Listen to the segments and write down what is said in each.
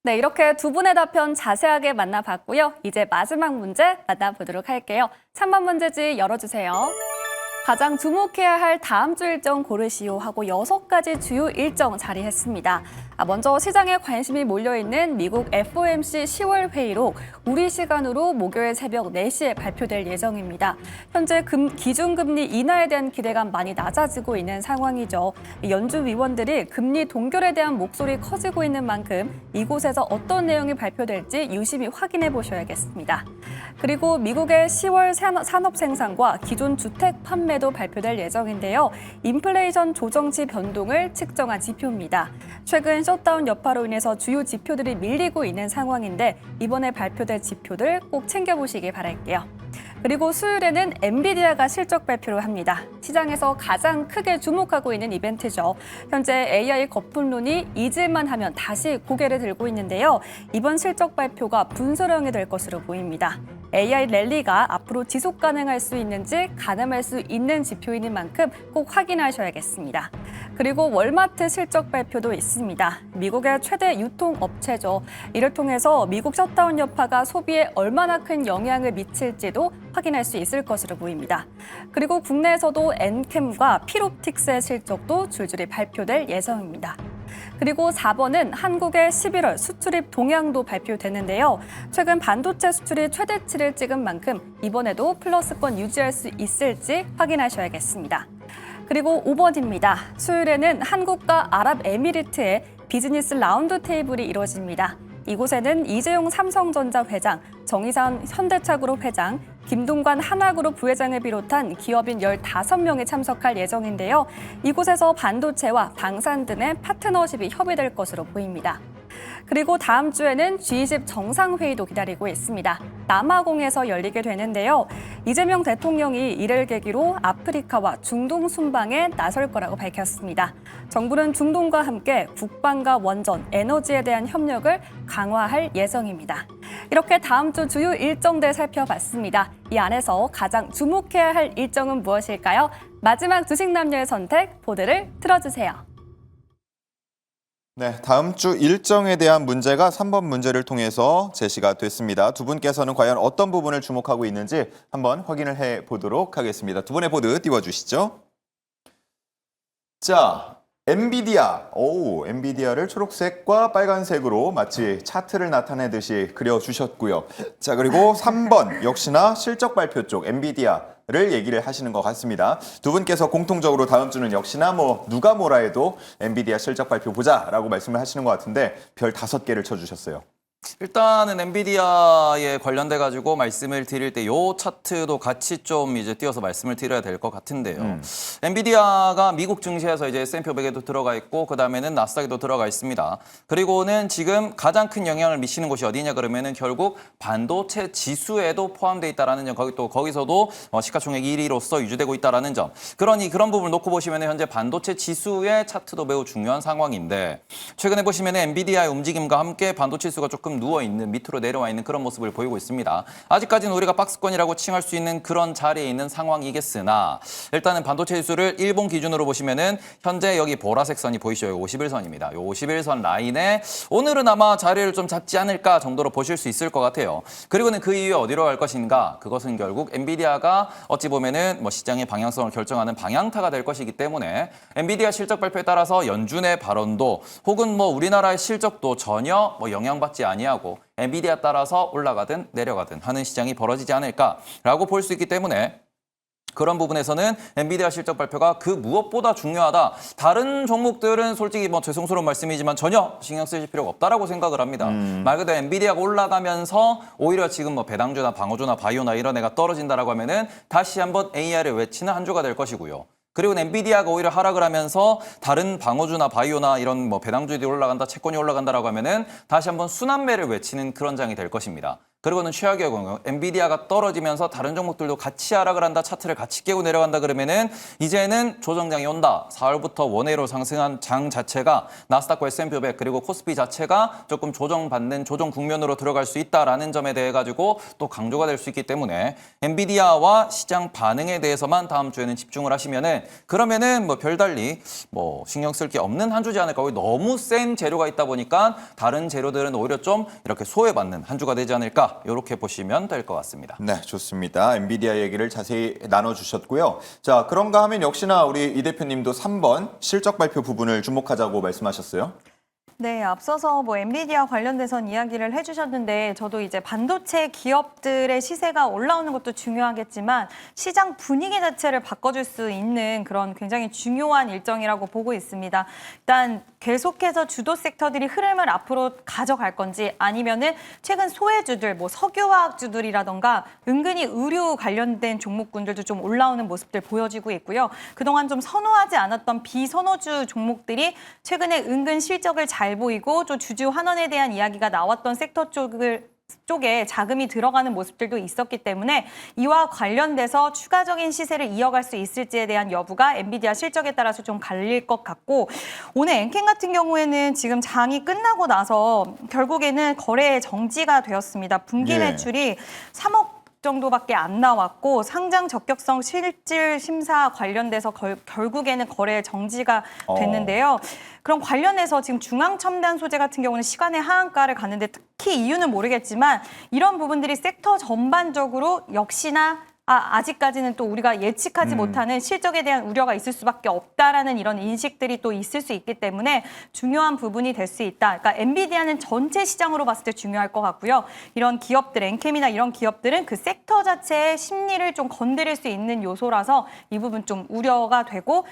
네, 이렇게 두 분의 답변 자세하게 만나봤고요. 이제 마지막 문제 만나보도록 할게요. 3번 문제지 열어주세요. 가장 주목해야 할 다음 주 일정 고르시오 하고 6가지 주요 일정 자리했습니다. 먼저 시장에 관심이 몰려있는 미국 FOMC 10월 회의록 우리 시간으로 목요일 새벽 4시에 발표될 예정입니다. 현재 기준금리 인하에 대한 기대감 많이 낮아지고 있는 상황이죠. 연준 위원들이 금리 동결에 대한 목소리 커지고 있는 만큼 이곳에서 어떤 내용이 발표될지 유심히 확인해 보셔야겠습니다. 그리고 미국의 10월 산업 생산과 기존 주택 판매도 발표될 예정인데요. 인플레이션 조정치 변동을 측정한 지표입니다. 최근 셧다운 여파로 인해서 주요 지표들이 밀리고 있는 상황인데 이번에 발표될 지표들 꼭 챙겨보시기 바랄게요. 그리고 수요일에는 엔비디아가 실적 발표를 합니다. 시장에서 가장 크게 주목하고 있는 이벤트죠. 현재 AI 거품론이 잊을만 하면 다시 고개를 들고 있는데요. 이번 실적 발표가 분수령이 될 것으로 보입니다. AI 랠리가 앞으로 지속 가능할 수 있는지 가늠할 수 있는 지표인 만큼 꼭 확인하셔야겠습니다. 그리고 월마트 실적 발표도 있습니다. 미국의 최대 유통업체죠. 이를 통해서 미국 셧다운 여파가 소비에 얼마나 큰 영향을 미칠지도 확인할 수 있을 것으로 보입니다. 그리고 국내에서도 엔캠과 필옵틱스의 실적도 줄줄이 발표될 예정입니다. 그리고 4번은 한국의 11월 수출입 동향도 발표되는데요. 최근 반도체 수출이 최대치를 찍은 만큼 이번에도 플러스권 유지할 수 있을지 확인하셔야겠습니다. 그리고 5번입니다. 수요일에는 한국과 아랍에미리트의 비즈니스 라운드 테이블이 이루어집니다. 이곳에는 이재용 삼성전자 회장, 정의선 현대차그룹 회장, 김동관 하나그룹 부회장을 비롯한 기업인 15명이 참석할 예정인데요. 이곳에서 반도체와 방산 등의 파트너십이 협의될 것으로 보입니다. 그리고 다음 주에는 G20 정상회의도 기다리고 있습니다. 남아공에서 열리게 되는데요. 이재명 대통령이 이를 계기로 아프리카와 중동 순방에 나설 거라고 밝혔습니다. 정부는 중동과 함께 국방과 원전, 에너지에 대한 협력을 강화할 예정입니다. 이렇게 다음 주 주요 일정들 살펴봤습니다. 이 안에서 가장 주목해야 할 일정은 무엇일까요? 마지막 주식 남녀의 선택 보드를 틀어주세요. 네, 다음 주 일정에 대한 문제가 3번 문제를 통해서 제시가 됐습니다. 두 분께서는 과연 어떤 부분을 주목하고 있는지 한번 확인을 해보도록 하겠습니다. 두 분의 보드 띄워주시죠. 자, 엔비디아를 초록색과 빨간색으로 마치 차트를 나타내듯이 그려주셨고요. 자, 그리고 3번 역시나 실적 발표 쪽 엔비디아를 얘기를 하시는 것 같습니다. 두 분께서 공통적으로 다음 주는 역시나 누가 뭐라 해도 엔비디아 실적 발표 보자라고 말씀을 하시는 것 같은데 별 5개를 쳐주셨어요. 일단은 엔비디아에 관련돼 가지고 말씀을 드릴 때 요 차트도 같이 좀 이제 띄워서 말씀을 드려야 될 것 같은데요. 엔비디아가 미국 증시에서 이제 S&P 500에도 들어가 있고 그다음에는 나스닥에도 들어가 있습니다. 그리고는 지금 가장 큰 영향을 미치는 곳이 어디냐 그러면은 결국 반도체 지수에도 포함돼 있다라는 점, 거기서도 시가총액 1위로서 유지되고 있다라는 점. 그러니 그런 부분을 놓고 보시면은 현재 반도체 지수의 차트도 매우 중요한 상황인데 최근에 보시면은 엔비디아의 움직임과 함께 반도체 지수가 조금 누워있는 밑으로 내려와 있는 그런 모습을 보이고 있습니다. 아직까지는 우리가 박스권이라고 칭할 수 있는 그런 자리에 있는 상황이겠으나 일단은 반도체 지수를 일본 기준으로 보시면은 현재 여기 보라색 선이 보이시죠? 51선입니다. 이 51선 라인에 오늘은 아마 자리를 좀 잡지 않을까 정도로 보실 수 있을 것 같아요. 그리고는 그 이후에 어디로 갈 것인가? 그것은 결국 엔비디아가 어찌 보면은 시장의 방향성을 결정하는 방향타가 될 것이기 때문에 엔비디아 실적 발표에 따라서 연준의 발언도 혹은 우리나라의 실적도 전혀 영향받지 아니하고 엔비디아 따라서 올라가든 내려가든 하는 시장이 벌어지지 않을까라고 볼 수 있기 때문에 그런 부분에서는 엔비디아 실적 발표가 그 무엇보다 중요하다. 다른 종목들은 솔직히 죄송스러운 말씀이지만 전혀 신경 쓰실 필요가 없다라고 생각을 합니다. 말 그대로 엔비디아가 올라가면서 오히려 지금 배당주나 방어주나 바이오나 이런 애가 떨어진다라고 하면은 다시 한번 AI를 외치는 한 주가 될 것이고요. 그리고 엔비디아가 오히려 하락을 하면서 다른 방어주나 바이오나 이런 배당주들이 올라간다, 채권이 올라간다라고 하면은 다시 한번 순환매를 외치는 그런 장이 될 것입니다. 그리고는 최악의 경우 엔비디아가 떨어지면서 다른 종목들도 같이 하락을 한다, 차트를 같이 깨고 내려간다 그러면은 이제는 조정장이 온다. 4월부터 원회로 상승한 장 자체가 나스닥과 S&P 500 그리고 코스피 자체가 조금 조정받는 조정 국면으로 들어갈 수 있다라는 점에 대해 가지고 또 강조가 될 수 있기 때문에 엔비디아와 시장 반응에 대해서만 다음 주에는 집중을 하시면은 그러면은 뭐 별달리 뭐 신경 쓸 게 없는 한 주지 않을까. 너무 센 재료가 있다 보니까 다른 재료들은 오히려 좀 이렇게 소외받는 한 주가 되지 않을까. 이렇게 보시면 될 것 같습니다. 네, 좋습니다. 엔비디아 얘기를 자세히 나눠주셨고요. 자, 그런가 하면 역시나 우리 이 대표님도 3번 실적 발표 부분을 주목하자고 말씀하셨어요. 네, 앞서서 뭐 엔비디아 관련돼선 이야기를 해주셨는데 저도 이제 반도체 기업들의 시세가 올라오는 것도 중요하겠지만 시장 분위기 자체를 바꿔줄 수 있는 그런 굉장히 중요한 일정이라고 보고 있습니다. 일단 계속해서 주도 섹터들이 흐름을 앞으로 가져갈 건지 아니면은 최근 소외주들, 뭐 석유화학주들이라던가 은근히 의류 관련된 종목군들도 좀 올라오는 모습들 보여지고 있고요. 그동안 좀 선호하지 않았던 비선호주 종목들이 최근에 은근 실적을 잘 보이고 좀 주주 환원에 대한 이야기가 나왔던 섹터 쪽에 자금이 들어가는 모습들도 있었기 때문에 이와 관련돼서 추가적인 시세를 이어갈 수 있을지에 대한 여부가 엔비디아 실적에 따라서 좀 갈릴 것 같고 오늘 엔캠 같은 경우에는 지금 장이 끝나고 나서 결국에는 거래 정지가 되었습니다. 분기 예. 매출이 3억 정도밖에 안 나왔고 상장 적격성 실질 심사 관련돼서 결국에는 거래 정지가 됐는데요. 그럼 관련해서 지금 중앙첨단 소재 같은 경우는 시간의 하한가를 갔는데 특히 이유는 모르겠지만 이런 부분들이 섹터 전반적으로 역시나 아직까지는 또 우리가 예측하지 못하는 실적에 대한 우려가 있을 수밖에 없다라는 이런 인식들이 또 있을 수 있기 때문에 중요한 부분이 될 수 있다. 그러니까 엔비디아는 전체 시장으로 봤을 때 중요할 것 같고요. 이런 기업들, 엔캠이나 이런 기업들은 그 섹터 자체의 심리를 좀 건드릴 수 있는 요소라서 이 부분 좀 우려가 되고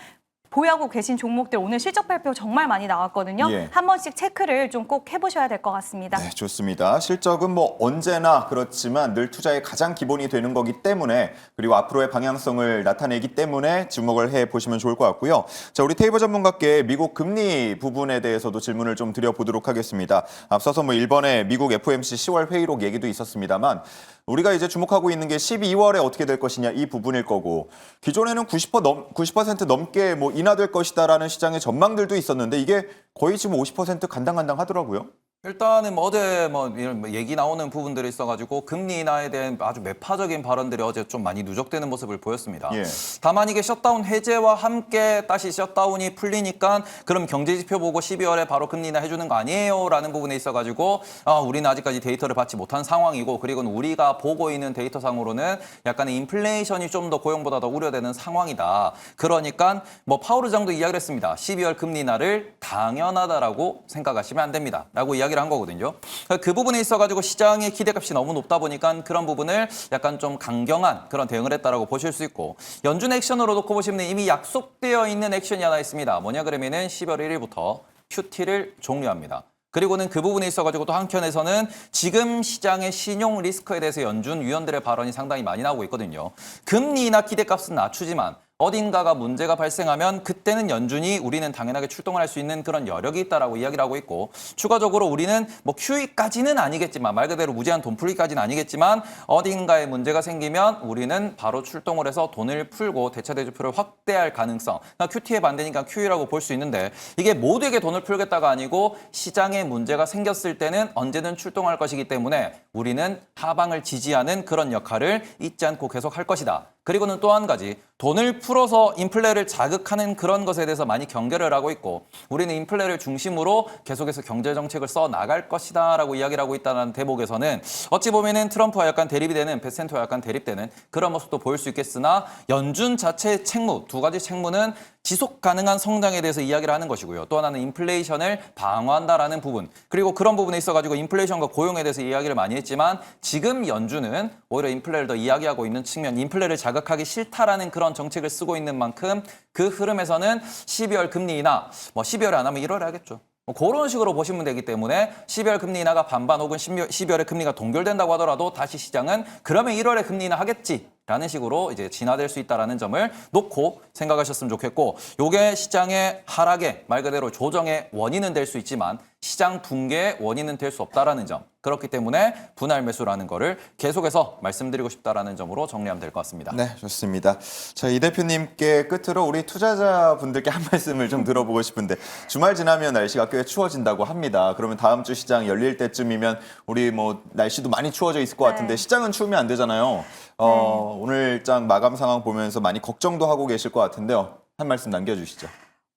보유하고 계신 종목들 오늘 실적 발표 정말 많이 나왔거든요. 예. 한 번씩 체크를 좀 꼭 해보셔야 될 것 같습니다. 네, 좋습니다. 실적은 뭐 언제나 그렇지만 늘 투자의 가장 기본이 되는 거기 때문에 그리고 앞으로의 방향성을 나타내기 때문에 주목을 해보시면 좋을 것 같고요. 자, 우리 테이블 전문가께 미국 금리 부분에 대해서도 질문을 좀 드려보도록 하겠습니다. 앞서서 뭐 일본의 미국 FOMC 10월 회의록 얘기도 있었습니다만 우리가 이제 주목하고 있는 게 12월에 어떻게 될 것이냐 이 부분일 거고 기존에는 90% 넘게 뭐 인하될 것이다라는 시장의 전망들도 있었는데 이게 거의 지금 50% 간당간당 하더라고요. 일단은 뭐 어제 뭐 이런 얘기 나오는 부분들이 있어가지고 금리 인하에 대한 아주 매파적인 발언들이 어제 좀 많이 누적되는 모습을 보였습니다. 예. 다만 이게 셧다운 해제와 함께 다시 셧다운이 풀리니까 그럼 경제 지표 보고 12월에 바로 금리 인하 해주는 거 아니에요라는 부분에 있어가지고 우리는 아직까지 데이터를 받지 못한 상황이고 그리고 우리가 보고 있는 데이터상으로는 약간의 인플레이션이 좀 더 고용보다 더 우려되는 상황이다. 그러니까 뭐 파월 의장도 이야기를 했습니다. 12월 금리 인하를 당연하다라고 생각하시면 안 됩니다. 라고 이야기를 한 거거든요. 그 부분에 있어가지고 시장의 기대값이 너무 높다 보니까 그런 부분을 약간 좀 강경한 그런 대응을 했다라고 보실 수 있고 연준 액션으로 놓고 보시면 이미 약속되어 있는 액션이 하나 있습니다. 뭐냐 그러면은 12월 1일부터 QT를 종료합니다. 그리고는 그 부분에 있어가지고 또 한켠에서는 지금 시장의 신용 리스크에 대해서 연준 위원들의 발언이 상당히 많이 나오고 있거든요. 금리 인하 기대값은 낮추지만 어딘가가 문제가 발생하면 그때는 연준이 우리는 당연하게 출동을 할 수 있는 그런 여력이 있다라고 이야기를 하고 있고 추가적으로 우리는 뭐 QE까지는 아니겠지만 말 그대로 무제한 돈 풀기까지는 아니겠지만 어딘가에 문제가 생기면 우리는 바로 출동을 해서 돈을 풀고 대차 대조표를 확대할 가능성. 그러니까 QT의 반대니까 QE라고 볼 수 있는데 이게 모두에게 돈을 풀겠다가 아니고 시장에 문제가 생겼을 때는 언제든 출동할 것이기 때문에 우리는 하방을 지지하는 그런 역할을 잊지 않고 계속 할 것이다. 그리고는 또 한 가지 돈을 풀어서 인플레를 자극하는 그런 것에 대해서 많이 경계를 하고 있고 우리는 인플레를 중심으로 계속해서 경제 정책을 써 나갈 것이다라고 이야기를 하고 있다는 대목에서는 어찌 보면은 트럼프와 약간 대립이 되는 베센트와 약간 대립되는 그런 모습도 보일 수 있겠으나 연준 자체의 책무 두 가지 책무는 지속 가능한 성장에 대해서 이야기를 하는 것이고요. 또 하나는 인플레이션을 방어한다라는 부분. 그리고 그런 부분에 있어가지고 인플레이션과 고용에 대해서 이야기를 많이 했지만 지금 연준은 오히려 인플레를 더 이야기하고 있는 측면, 인플레를 자극하기 싫다라는 그런 정책을 쓰고 있는 만큼 그 흐름에서는 12월 금리 인하, 뭐 12월에 안 하면 1월에 하겠죠. 뭐 그런 식으로 보시면 되기 때문에 12월 금리 인하가 반반 혹은 12월에 금리가 동결된다고 하더라도 다시 시장은 그러면 1월에 금리 인하 하겠지. 라는 식으로 이제 진화될 수 있다라는 점을 놓고 생각하셨으면 좋겠고, 요게 시장의 하락의 말 그대로 조정의 원인은 될 수 있지만 시장 붕괴의 원인은 될 수 없다라는 점. 그렇기 때문에 분할 매수라는 거를 계속해서 말씀드리고 싶다라는 점으로 정리하면 될 것 같습니다. 네, 좋습니다. 자, 이 대표님께 끝으로 우리 투자자분들께 한 말씀을 좀 들어보고 싶은데, 주말 지나면 날씨가 꽤 추워진다고 합니다. 그러면 다음 주 시장 열릴 때쯤이면 우리 뭐 날씨도 많이 추워져 있을 것 같은데 시장은 추우면 안 되잖아요. 오늘 장 마감 상황 보면서 많이 걱정도 하고 계실 것 같은데요. 한 말씀 남겨주시죠.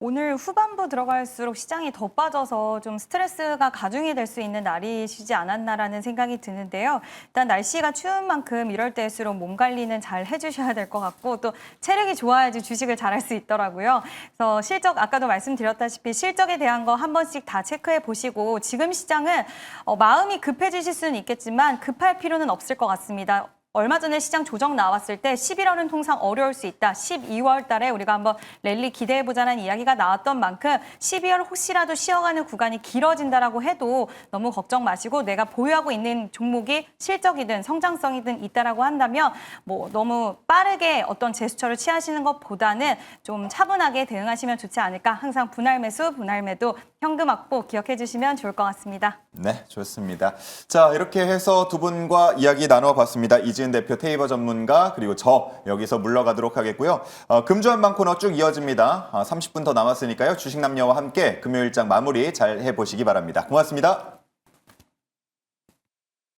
오늘 후반부 들어갈수록 시장이 더 빠져서 좀 스트레스가 가중이 될 수 있는 날이시지 않았나라는 생각이 드는데요. 일단 날씨가 추운 만큼 이럴 때일수록 몸 관리는 잘 해주셔야 될 것 같고 또 체력이 좋아야지 주식을 잘할 수 있더라고요. 그래서 실적 아까도 말씀드렸다시피 실적에 대한 거 한 번씩 다 체크해 보시고 지금 시장은 마음이 급해지실 수는 있겠지만 급할 필요는 없을 것 같습니다. 얼마 전에 시장 조정 나왔을 때 11월은 통상 어려울 수 있다. 12월 달에 우리가 한번 랠리 기대해보자는 이야기가 나왔던 만큼 12월 혹시라도 쉬어가는 구간이 길어진다라고 해도 너무 걱정 마시고 내가 보유하고 있는 종목이 실적이든 성장성이든 있다라고 한다면 뭐 너무 빠르게 어떤 제스처를 취하시는 것보다는 좀 차분하게 대응하시면 좋지 않을까. 항상 분할 매수, 분할 매도, 현금 확보 기억해 주시면 좋을 것 같습니다. 네, 좋습니다. 자, 이렇게 해서 두 분과 이야기 나눠봤습니다. 이지은 대표 테이버 전문가 그리고 저 여기서 물러가도록 하겠고요. 금주한방 코너 쭉 이어집니다. 30분 더 남았으니까요. 주식남녀와 함께 금요일장 마무리 잘 해보시기 바랍니다. 고맙습니다.